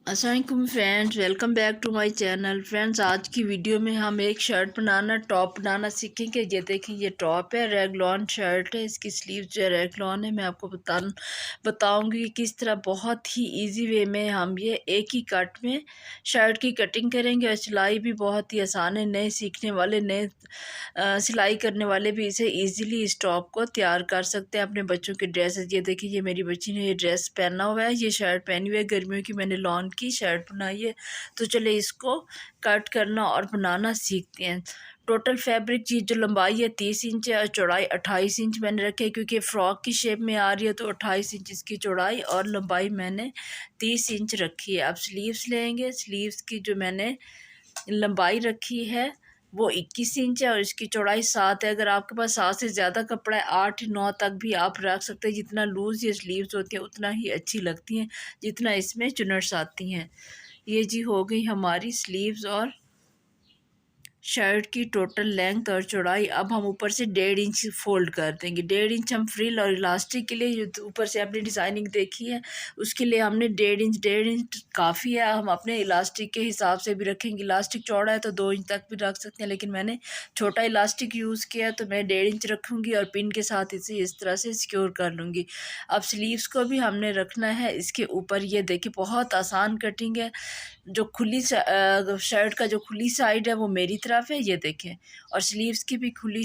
अस्सलाम friends, welcome back to my channel. Friends, आज की वीडियो में हम एक शर्ट बनाना, टॉप बनाना सीखेंगे। ये देखें, ये टॉप है, रेगलॉन शर्ट है। इसकी स्लीव जो है रेगलॉन है। मैं आपको बताऊंगी कि किस तरह बहुत ही इजी वे में हम ये एक ही कट में शर्ट की कटिंग करेंगे। और सिलाई भी बहुत ही आसान है। नए सीखने वाले, नए सिलाई करने वाले भी इसे ईज़िली इस टॉप को तैयार कर सकते हैं। अपने बच्चों के ड्रेसेस, ये देखिए, ये मेरी बच्ची ने ये ड्रेस पहना हुआ है, ये शर्ट पहनी हुई है गर्मियों की। मैंने लॉन की शर्ट बनाई है। तो चले इसको कट करना और बनाना सीखते हैं। टोटल फैब्रिक की जो लंबाई है 30 इंच है और चौड़ाई 28 इंच मैंने रखी है, क्योंकि फ्रॉक की शेप में आ रही है। तो 28 इंच इसकी चौड़ाई और लंबाई मैंने 30 इंच रखी है। अब स्लीव्स लेंगे। स्लीव्स की जो मैंने लंबाई रखी है वो 21 इंच है और इसकी चौड़ाई 7 है। अगर आपके पास 7 से ज़्यादा कपड़ा है, 8 9 तक भी आप रख सकते हैं। जितना लूज़ ये स्लीव्स होती हैं उतना ही अच्छी लगती हैं, जितना इसमें चुनट्स आती हैं। ये जी हो गई हमारी स्लीव्स और शर्ट की टोटल लेंथ और चौड़ाई। अब हम ऊपर से 1.5 इंच फोल्ड कर देंगे। 1.5 इंच हम फ्रिल और इलास्टिक के लिए, जो ऊपर से आपने डिज़ाइनिंग देखी है उसके लिए हमने 1.5 इंच काफ़ी है। हम अपने इलास्टिक के हिसाब से भी रखेंगे। इलास्टिक चौड़ा है तो 2 इंच तक भी रख सकते हैं, लेकिन मैंने छोटा इलास्टिक यूज़ किया तो मैं 1.5 इंच रखूँगी और पिन के साथ इसे इस तरह से सिक्योर कर लूँगी। अब स्लीव्स को भी हमने रखना है इसके ऊपर। ये देखिए, बहुत आसान कटिंग है। जो शर्ट का जो खुली साइड है वो मेरी तरफ है, ये देखें। और स्लीव्स की भी खुली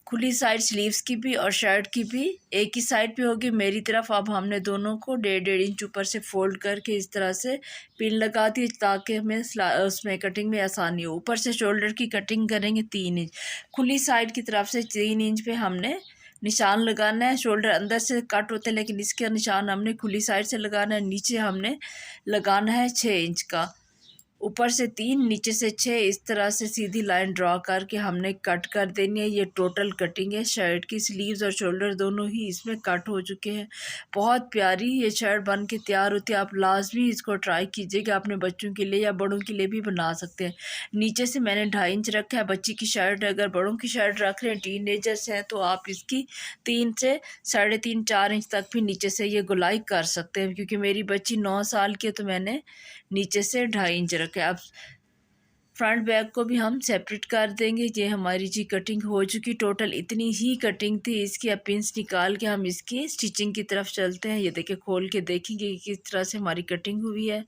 खुली साइड स्लीव्स की भी और शर्ट की भी एक ही साइड पे होगी, मेरी तरफ। अब हमने दोनों को 1.5 इंच ऊपर से फोल्ड करके इस तरह से पिन लगा दी, ताकि हमें उसमें कटिंग में आसानी हो। ऊपर से शोल्डर की कटिंग करेंगे 3 इंच। खुली साइड की तरफ से 3 इंच पे हमने निशान लगाना है। शोल्डर अंदर से कट होते हैं, लेकिन इसका निशान हमने खुली साइड से लगाना है। नीचे हमने लगाना है 6 इंच का। ऊपर से 3, नीचे से 6, इस तरह से सीधी लाइन ड्रॉ करके हमने कट कर देनी है। ये टोटल कटिंग है शर्ट की। स्लीव्स और शोल्डर दोनों ही इसमें कट हो चुके हैं। बहुत प्यारी ये शर्ट बन के तैयार होती है। आप लाजमी इसको ट्राई कीजिएगा। अपने बच्चों के लिए या बड़ों के लिए भी बना सकते हैं। नीचे से मैंने 2.5 इंच रखा है। बच्ची की शर्ट, अगर बड़ों की शर्ट रख रहे हैं, टीनेजर्स हैं, तो आप इसकी 3 से 3.5 4 इंच तक भी नीचे से ये गुलाई कर सकते हैं। क्योंकि मेरी बच्ची 9 साल की है तो मैंने नीचे से 2.5 इंच रखे। अब फ्रंट बैक को भी हम सेपरेट कर देंगे। ये हमारी जी कटिंग हो चुकी। टोटल इतनी ही कटिंग थी इसकी। अब पिंस निकाल के हम इसकी स्टिचिंग की तरफ चलते हैं। ये देखिए, खोल के देखेंगे कि किस तरह से हमारी कटिंग हुई है।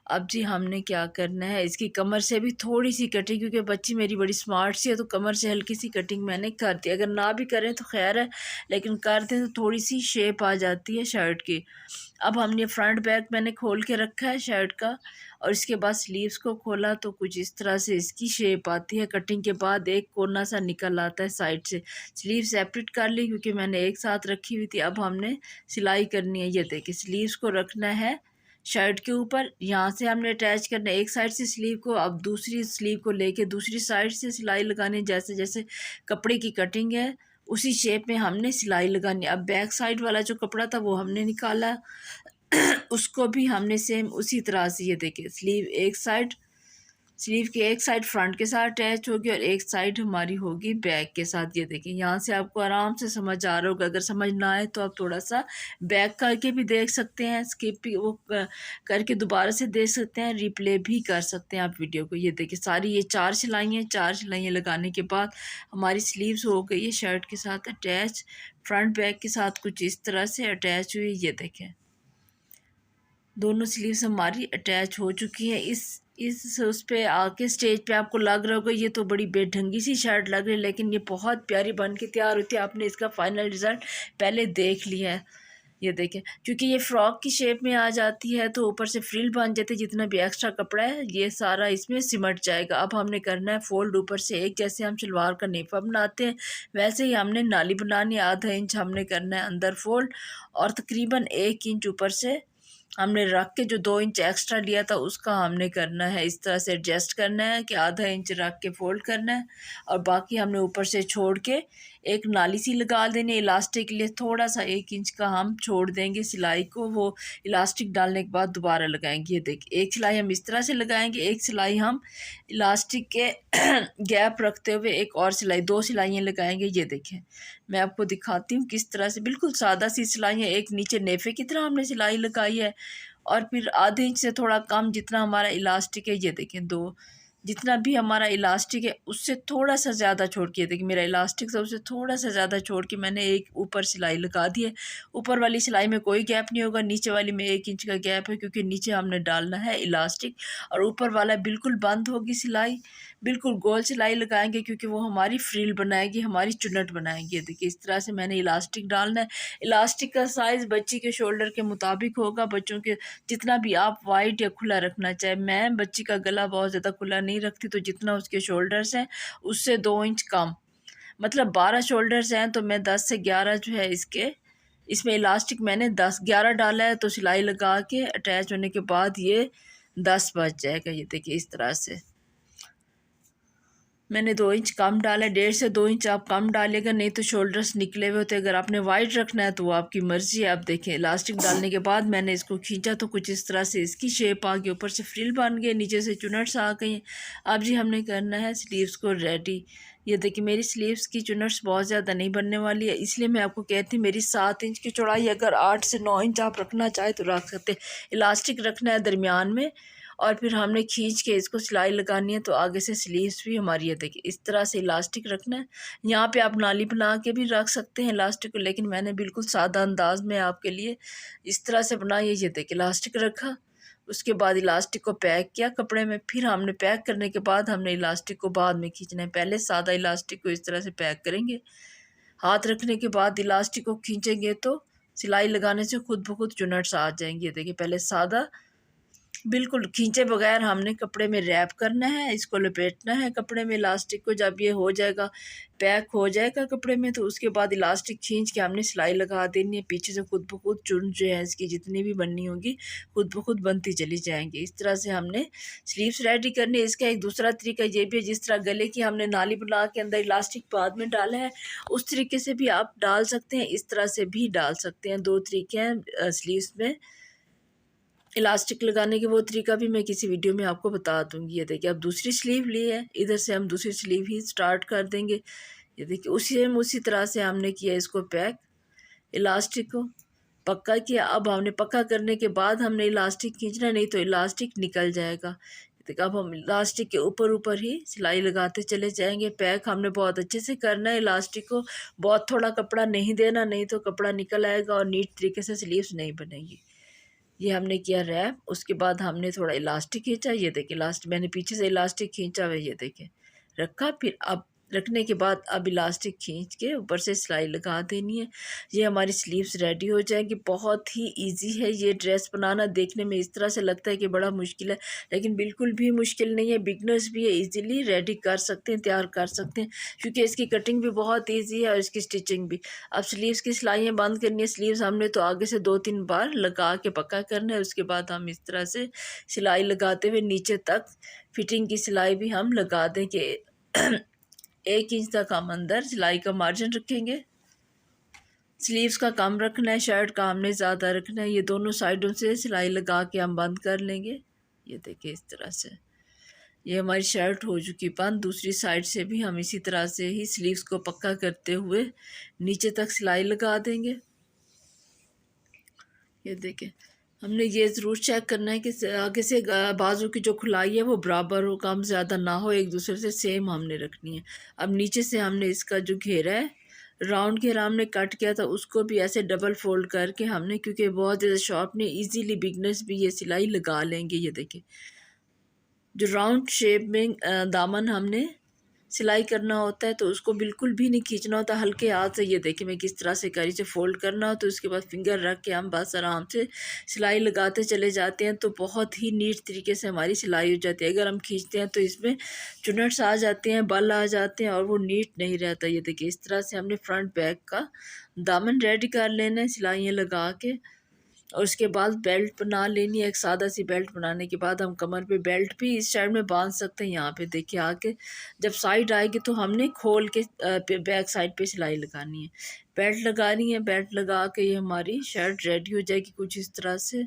अब जी हमने क्या करना है, इसकी कमर से भी थोड़ी सी कटिंग, क्योंकि बच्ची मेरी बड़ी स्मार्ट सी है तो कमर से हल्की सी कटिंग मैंने कर दी। अगर ना भी करें तो खैर है, लेकिन कर दें तो थोड़ी सी शेप आ जाती है शर्ट की। अब हमने फ्रंट बैक मैंने खोल के रखा है शर्ट का, और इसके बाद स्लीव्स को खोला तो कुछ इस तरह से इसकी शेप आती है। कटिंग के बाद एक कोना सा निकल आता है साइड से। स्लीव सेपरेट कर ली क्योंकि मैंने एक साथ रखी हुई थी। अब हमने सिलाई करनी है। ये देखिए, स्लीव्स को रखना है शर्ट के ऊपर। यहाँ से हमने अटैच करना है एक साइड से स्लीव को। अब दूसरी स्लीव को लेके दूसरी साइड से सिलाई लगानी है। जैसे जैसे कपड़े की कटिंग है उसी शेप में हमने सिलाई लगानी है। अब बैक साइड वाला जो कपड़ा था वो हमने निकाला उसको भी हमने सेम उसी तरह से, ये देखिए, स्लीव की एक साइड फ्रंट के साथ अटैच होगी और एक साइड हमारी होगी बैक के साथ। ये देखिए, यहाँ से आपको आराम से समझ आ रहा होगा। अगर समझ ना आए तो आप थोड़ा सा बैक करके भी देख सकते हैं, स्किप भी वो करके दोबारा से देख सकते हैं, रिप्ले भी कर सकते हैं आप वीडियो को। ये देखिए, सारी ये 4 सिलाइयाँ, 4 सिलाइयाँ लगाने के बाद हमारी स्लीव्स हो गई है शर्ट के साथ अटैच। फ्रंट बैक के साथ कुछ इस तरह से अटैच हुई। ये देखें, दोनों स्लीव्स हमारी अटैच हो चुकी हैं। इस उस पे आके स्टेज पे आपको लग रहा होगा ये तो बड़ी बेढंगी सी शर्ट लग रही है, लेकिन ये बहुत प्यारी बन के तैयार होती है। आपने इसका फाइनल रिज़ल्ट पहले देख लिया है। ये देखें, क्योंकि ये फ्रॉक की शेप में आ जाती है तो ऊपर से फ्रिल बन जाते हैं। जितना भी एक्स्ट्रा कपड़ा है ये सारा इसमें सिमट जाएगा। अब हमने करना है फोल्ड ऊपर से एक, जैसे हम सलवार का नेफा बनाते हैं वैसे ही हमने नाली बनानी है। आधा इंच हमने करना है अंदर फोल्ड, और तकरीबन 1 इंच ऊपर से हमने रख के जो 2 इंच एक्स्ट्रा लिया था उसका हमने करना है इस तरह से एडजस्ट करना है कि आधा इंच रख के फोल्ड करना है। और बाकी हमने ऊपर से छोड़ के एक नाली सी लगा देनी है। इलास्टिक के लिए थोड़ा सा 1 इंच का हम छोड़ देंगे सिलाई को। वो इलास्टिक डालने के बाद दोबारा लगाएंगे। ये देखिए, एक सिलाई हम इस तरह से लगाएंगे, एक सिलाई हम इलास्टिक के गैप रखते हुए एक और सिलाई, 2 सिलाइयाँ लगाएंगे। ये देखें, मैं आपको दिखाती हूँ किस तरह से बिल्कुल सादा सी सिलाई है। एक नीचे नेफे की तरह हमने सिलाई लगाई है और फिर आधे इंच से थोड़ा कम जितना हमारा इलास्टिक है, ये देखें दो, जितना भी हमारा इलास्टिक है उससे थोड़ा सा ज़्यादा छोड़ के, देखिए मेरा इलास्टिक से उससे थोड़ा सा ज़्यादा छोड़ के मैंने एक ऊपर सिलाई लगा दी है। ऊपर वाली सिलाई में कोई गैप नहीं होगा, नीचे वाली में 1 इंच का गैप है क्योंकि नीचे हमने डालना है इलास्टिक, और ऊपर वाला बिल्कुल बंद होगी सिलाई। बिल्कुल गोल सिलाई लगाएंगे क्योंकि वो हमारी फ्रिल बनाएगी, हमारी चुन्नट बनाएगी। देखिए इस तरह से मैंने इलास्टिक डालना है। इलास्टिक का साइज़ बच्ची के शोल्डर के मुताबिक होगा, बच्चों के जितना भी आप वाइड या खुला रखना चाहे। मैं बच्ची का गला बहुत ज़्यादा खुला नहीं रखती, तो जितना उसके शोल्डर्स हैं उससे 2 इंच कम, मतलब 12 शोल्डर्स हैं तो मैं 10 से 11 जो है इसमें इलास्टिक मैंने 10-11 डाला है, तो सिलाई लगा के अटैच होने के बाद ये 10 बच जाएगा। ये देखिए इस तरह से मैंने 2 इंच कम डाला है, 1.5 से 2 इंच आप कम डालेगा, नहीं तो शोल्डर्स निकले हुए होते। अगर आपने वाइड रखना है तो वो आपकी मर्ज़ी है। आप देखें इलास्टिक डालने के बाद मैंने इसको खींचा तो कुछ इस तरह से इसकी शेप आ गई, ऊपर से फ्रिल बन गए, नीचे से चुनट्स आ गई। अब जी हमने करना है स्लीव्स को रेडी। ये देखिए मेरी स्लीव्स की चुनट्स बहुत ज़्यादा नहीं बनने वाली है, इसलिए मैं आपको कहती हूँ मेरी 7 इंच की चौड़ाई, अगर 8 से 9 इंच आप रखना चाहे तो रख सकते हैं। इलास्टिक रखना है दरमियान में और फिर हमने खींच के इसको सिलाई लगानी है, तो आगे से स्लीव्स भी हमारी, ये देखिए इस तरह से इलास्टिक रखना है। यहाँ पे आप नाली बना के भी रख सकते हैं इलास्टिक को, लेकिन मैंने बिल्कुल सादा अंदाज में आपके लिए इस तरह से बनाई है। ये देखिए इलास्टिक रखा, उसके बाद इलास्टिक को पैक किया कपड़े में, फिर हमने पैक करने के बाद हमने इलास्टिक को बाद में खींचना है। पहले सादा इलास्टिक को इस तरह से पैक करेंगे, हाथ रखने के बाद इलास्टिक को खींचेंगे तो सिलाई लगाने से खुद ब खुद चुनट्स आ जाएंगी। देखिए पहले सादा बिल्कुल खींचे बगैर हमने कपड़े में रैप करना है, इसको लपेटना है कपड़े में इलास्टिक को। जब ये हो जाएगा, पैक हो जाएगा कपड़े में, तो उसके बाद इलास्टिक खींच के हमने सिलाई लगा देनी है। पीछे से खुद ब खुद चुन जो है इसकी जितनी भी बननी होगी खुद ब खुद बनती चली जाएंगी। इस तरह से हमने स्लीव्स रेडी करनी है। इसका एक दूसरा तरीका ये भी है, जिस तरह गले की हमने नाली बना के अंदर इलास्टिक बाद में डाला है, उस तरीके से भी आप डाल सकते हैं, इस तरह से भी डाल सकते हैं। 2 तरीके हैं स्लीव्स में इलास्टिक लगाने के, वो तरीका भी मैं किसी वीडियो में आपको बता दूंगी। ये देखिए अब दूसरी स्लीव ली है, इधर से हम दूसरी स्लीव ही स्टार्ट कर देंगे। ये देखिए उसी तरह से हमने किया इसको पैक, इलास्टिक को पक्का किया। अब हमने पक्का करने के बाद हमने इलास्टिक खींचना, नहीं तो इलास्टिक निकल जाएगा। देखिए अब हम इलास्टिक के ऊपर ही सिलाई लगाते चले जाएंगे। पैक हमने बहुत अच्छे से करना है इलास्टिक को, बहुत थोड़ा कपड़ा नहीं देना, नहीं तो कपड़ा निकल आएगा और नीट तरीके से स्लीव्स नहीं बनेगी। ये हमने किया रैप, उसके बाद हमने थोड़ा इलास्टिक खींचा। ये देखिए इलास्टिक मैंने पीछे से इलास्टिक खींचा हुआ, ये देखिए रखा, फिर अब रखने के बाद अब इलास्टिक खींच के ऊपर से सिलाई लगा देनी है। ये हमारी स्लीव्स रेडी हो जाएगी। बहुत ही इजी है ये ड्रेस बनाना। देखने में इस तरह से लगता है कि बड़ा मुश्किल है, लेकिन बिल्कुल भी मुश्किल नहीं है। बिगनर्स भी है इजीली रेडी कर सकते हैं, तैयार कर सकते हैं, क्योंकि इसकी कटिंग भी बहुत ईजी है और इसकी स्टिचिंग भी। अब स्लीव्स की सिलाइयाँ बंद करनी है। स्लीव्स हमने तो आगे से 2-3 बार लगा के पक्का करना है। उसके बाद हम इस तरह से सिलाई लगाते हुए नीचे तक फिटिंग की सिलाई भी हम लगा दें कि 1 इंच तक हम अंदर सिलाई का मार्जिन रखेंगे। स्लीव्स का कम रखना है, शर्ट का हमने ज़्यादा रखना है। ये दोनों साइडों से सिलाई लगा के हम बंद कर लेंगे। ये देखिए इस तरह से ये हमारी शर्ट हो चुकी बंद। दूसरी साइड से भी हम इसी तरह से ही स्लीव्स को पक्का करते हुए नीचे तक सिलाई लगा देंगे। ये देखिए हमने ये ज़रूर चेक करना है कि आगे से बाजू की जो खुलाई है वो बराबर हो, कम ज़्यादा ना हो, एक दूसरे से सेम हमने रखनी है। अब नीचे से हमने इसका जो घेरा है, राउंड घेरा हमने कट किया था, उसको भी ऐसे डबल फोल्ड करके हमने, क्योंकि बहुत ज़्यादा शॉर्प नहीं, इजीली बिगनर्स भी ये सिलाई लगा लेंगे। ये देखिए जो राउंड शेप में दामन हमने सिलाई करना होता है तो उसको बिल्कुल भी नहीं खींचना होता, हल्के हाथ से। ये देखिए मैं किस तरह से करी से फोल्ड करना हो, तो उसके बाद फिंगर रख के हम बस आराम से सिलाई लगाते चले जाते हैं, तो बहुत ही नीट तरीके से हमारी सिलाई हो जाती है। अगर हम खींचते हैं तो इसमें चुनट्स आ जाते हैं, बल आ जाते हैं और वो नीट नहीं रहता। ये देखिए इस तरह से हमने फ्रंट बैक का दामन रेडी कर लेना है सिलाइयाँ लगा के, और उसके बाद बेल्ट बना लेनी है। एक सादा सी बेल्ट बनाने के बाद हम कमर पे बेल्ट भी इस साइड में बांध सकते हैं। यहाँ पे देखिए आके जब साइड आएगी तो हमने खोल के बैक साइड पे सिलाई लगानी है, बेल्ट लगानी है। बेल्ट लगा के ये हमारी शर्ट रेडी हो जाएगी कुछ इस तरह से।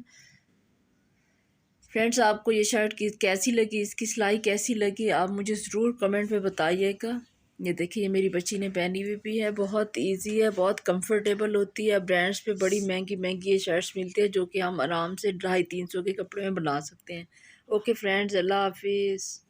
फ्रेंड्स आपको ये शर्ट की कैसी लगी, इसकी सिलाई कैसी लगी, आप मुझे ज़रूर कमेंट में बताइएगा। ये देखिए, ये मेरी बच्ची ने पहनी हुई भी है, बहुत इजी है, बहुत कंफर्टेबल होती है। ब्रांड्स पे बड़ी महंगी महंगी ये शर्ट्स मिलती है जो कि हम आराम से 250-300 के कपड़े में बना सकते हैं। ओके फ्रेंड्स, अल्लाह हाफिज़।